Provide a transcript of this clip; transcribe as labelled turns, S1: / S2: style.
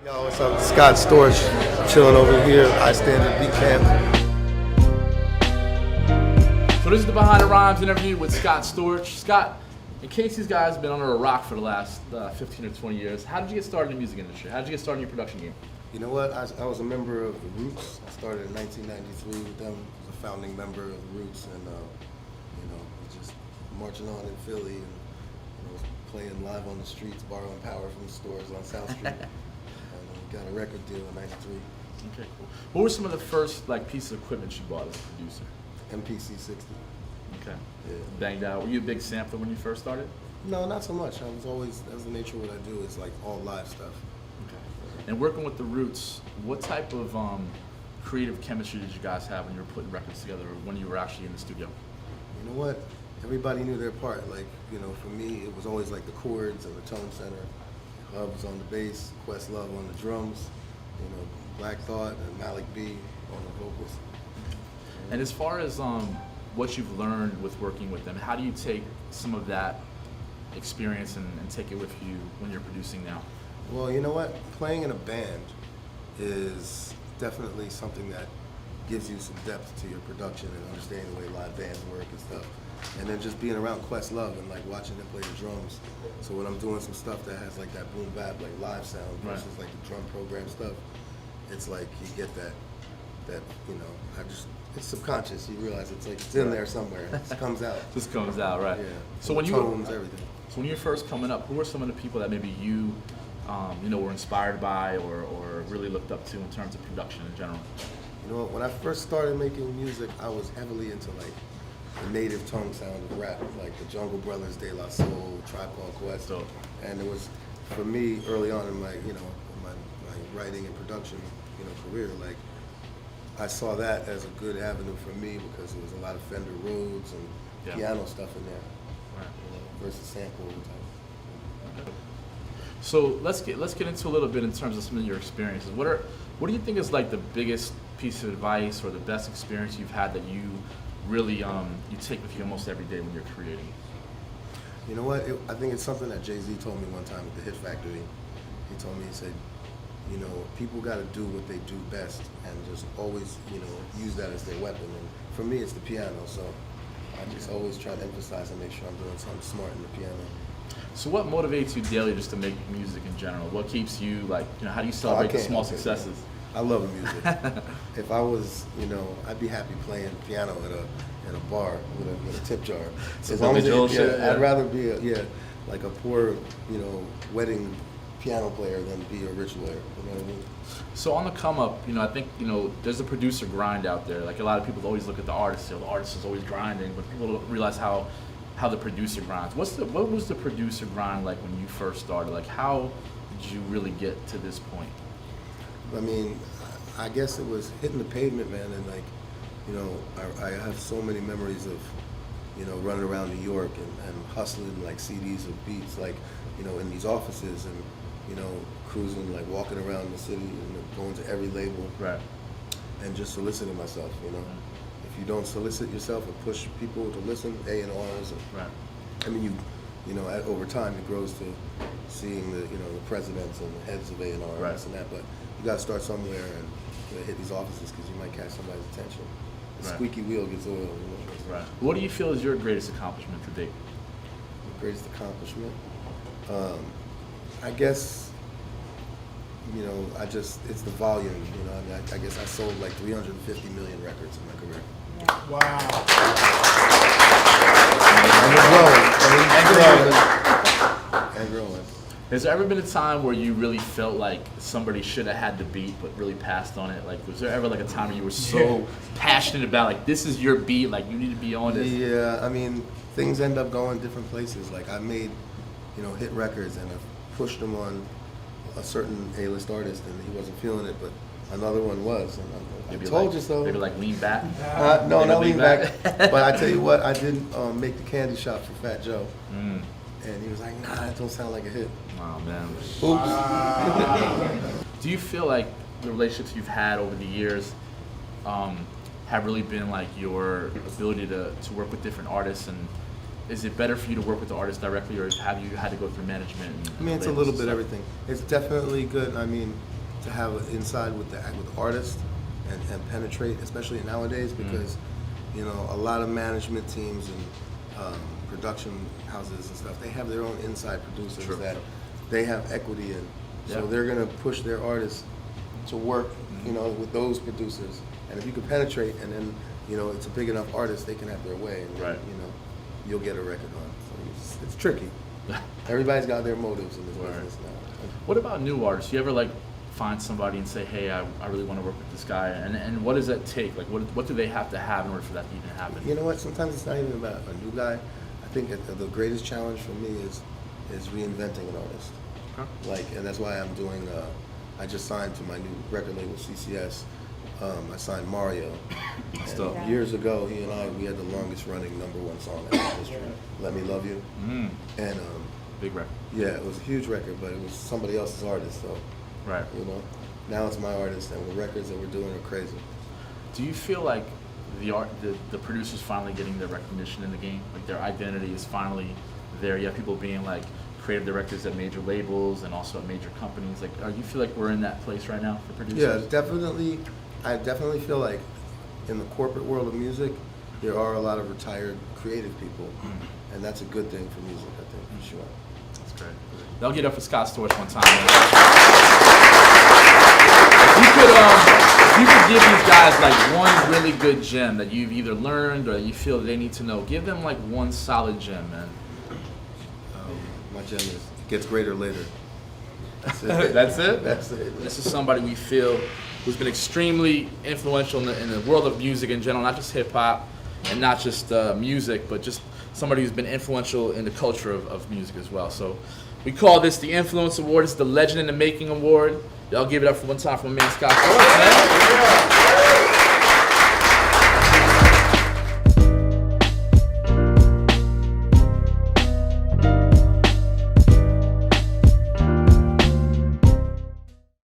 S1: Yo, what's up? ScottStorch, chilling over here. I stand at Beat Camp.
S2: So this is the Behind the Rhymes interview with ScottStorch. Scott, in case these guys have been under a rock for the last 15 or 20 years, how did you get started in the music industry? How did you get started in your production game?
S1: You know what? I was a member of the Roots. I started in 1993 with them. I was a founding member of the Roots, and just marching on in Philly and playing live on the streets, borrowing power from the stores on South Street. And got a record deal in '93.
S2: Okay, cool. What were some of the first pieces of equipment you bought as a producer?
S1: MPC 60.
S2: Okay.
S1: Yeah.
S2: Banged out. Were you a big sampler when you first started?
S1: No, not so much. That was the nature of what I do. It's like all live stuff.
S2: Okay. And working with the Roots, what type of creative chemistry did you guys have when you were putting records together, or when you were actually in the studio?
S1: You know what? Everybody knew their part. For me, it was always like the chords and the tone center. Hubs on the bass, Questlove on the drums, Black Thought and Malik B on the vocals.
S2: And as far as what you've learned with working with them, how do you take some of that experience and take it with you when you're producing now?
S1: Well, you know what? Playing in a band is definitely something that gives you some depth to your production and understanding the way live bands work and stuff. And then just being around Questlove and watching him play the drums. So when I'm doing some stuff that has that boom bap live sound versus the drum program stuff, it's you get that it's subconscious. You realize it's in there somewhere. It just comes out.
S2: Just comes out, right?
S1: Yeah.
S2: So when
S1: tones, everything.
S2: So when you were first coming up, who were some of the people that maybe you were inspired by or really looked up to in terms of production in general?
S1: You know, when I first started making music, I was heavily into the native tongue sound of rap, like the Jungle Brothers, De La Soul, Tribe Called Quest. And it was, for me, early on in my writing and production, career, I saw that as a good avenue for me because there was a lot of Fender Rhodes and piano stuff in there,
S2: right.
S1: Versus sample type.
S2: So let's get into a little bit in terms of some of your experiences. What do you think is the biggest piece of advice or the best experience you've had that you really you take with you almost every day when you're creating?
S1: You know what? I think it's something that Jay-Z told me one time at the Hit Factory. He told me, he said, people got to do what they do best and just always, use that as their weapon. And for me, it's the piano. So I just always try to emphasize and make sure I'm doing something smart in the piano.
S2: So what motivates you daily just to make music in general? What keeps you how do you celebrate the small successes?
S1: I love music. If I was, I'd be happy playing piano at a bar with a tip jar.
S2: As long as
S1: I'd rather be a poor, wedding piano player than be a rich lawyer. You know what I mean?
S2: So on the come up, I think there's a producer grind out there. A lot of people always look at the artist. The artist is always grinding, but people don't realize how the producer grinds. What was the producer grind like when you first started? How did you really get to this point?
S1: I mean, I guess it was hitting the pavement, man, and I have so many memories of, running around New York and hustling CDs of beats, in these offices and, cruising, walking around the city and going to every label,
S2: right,
S1: and just soliciting myself, If you don't solicit yourself and push people to listen, A&Rs,
S2: right.
S1: I mean, over time it grows to seeing the presidents and the heads of A&R and this and that, but you got to start somewhere and hit these offices because you might catch somebody's attention. The squeaky wheel gets oil.
S2: Right. What do you feel is your greatest accomplishment to date?
S1: The greatest accomplishment? I guess, it's the volume. I guess I sold 350 million records in my career.
S3: Wow.
S1: And growing.
S2: Has there ever been a time where you really felt like somebody should have had the beat but really passed on it? Was there ever a time where you were so passionate about this is your beat, you need to be on this?
S1: Yeah, I mean, things end up going different places. I made, hit records and I pushed them on a certain A-list artist and he wasn't feeling it, but another one was. And I told you so.
S2: Maybe Lean Back?
S1: No, not Lean Back. But I tell you what, I didn't make the candy shop for Fat Joe. And he was like, nah, that don't sound like a hit.
S2: Oh, man.
S1: Oops.
S2: Do you feel like the relationships you've had over the years have really been your ability to work with different artists and is it better for you to work with the artist directly, or have you had to go through management?
S1: I mean, it's a little bit everything. It's definitely good. I mean, to have an inside with the artist and penetrate, especially nowadays, because you know, a lot of management teams and production houses and stuff, they have their own inside producers that they have equity in. So they're gonna push their artists to work, you know, with those producers. And if you can penetrate, and then you know, it's a big enough artist, they can have their way, and then, you know, you'll get a record on. So it's tricky. Everybody's got their motives in this business now.
S2: What about new artists? You ever like find somebody and say, hey, I really want to work with this guy, and what does that take? Like, what do they have to have in order for that to even happen?
S1: You know what? Sometimes it's not even about a new guy. I think that the greatest challenge for me is reinventing an artist. Okay. Like, and that's why I'm doing. I just signed to my new record label, CCS. I signed Mario. Years ago, he and we had the longest running #1 song in history, "Let Me Love You." And
S2: big record.
S1: Yeah, it was a huge record, but it was somebody else's artist, so.
S2: Right.
S1: You know, now it's my artist, and the records that we're doing are crazy.
S2: Do you feel like the producers finally getting their recognition in the game? Like their identity is finally there. You have people being like creative directors at major labels and also at major companies. Like, you feel like we're in that place right now for producers?
S1: Yeah, definitely. I definitely feel like in the corporate world of music, there are a lot of retired creative people, and that's a good thing for music, I think, for sure.
S2: That's great. They'll get up for ScottStorch one time. If you could give these guys like one really good gem that you've either learned or you feel that they need to know, give them like one solid gem, man.
S1: My gem is, it gets greater later. That's it.
S2: That's it?
S1: That's it.
S2: This is somebody we feel who's been extremely influential in the world of music in general, not just hip hop and not just music, but just somebody who's been influential in the culture of music as well. So we call this the Influence Award. It's the Legend in the Making Award. Y'all give it up for one time for my man ScottStorch, man.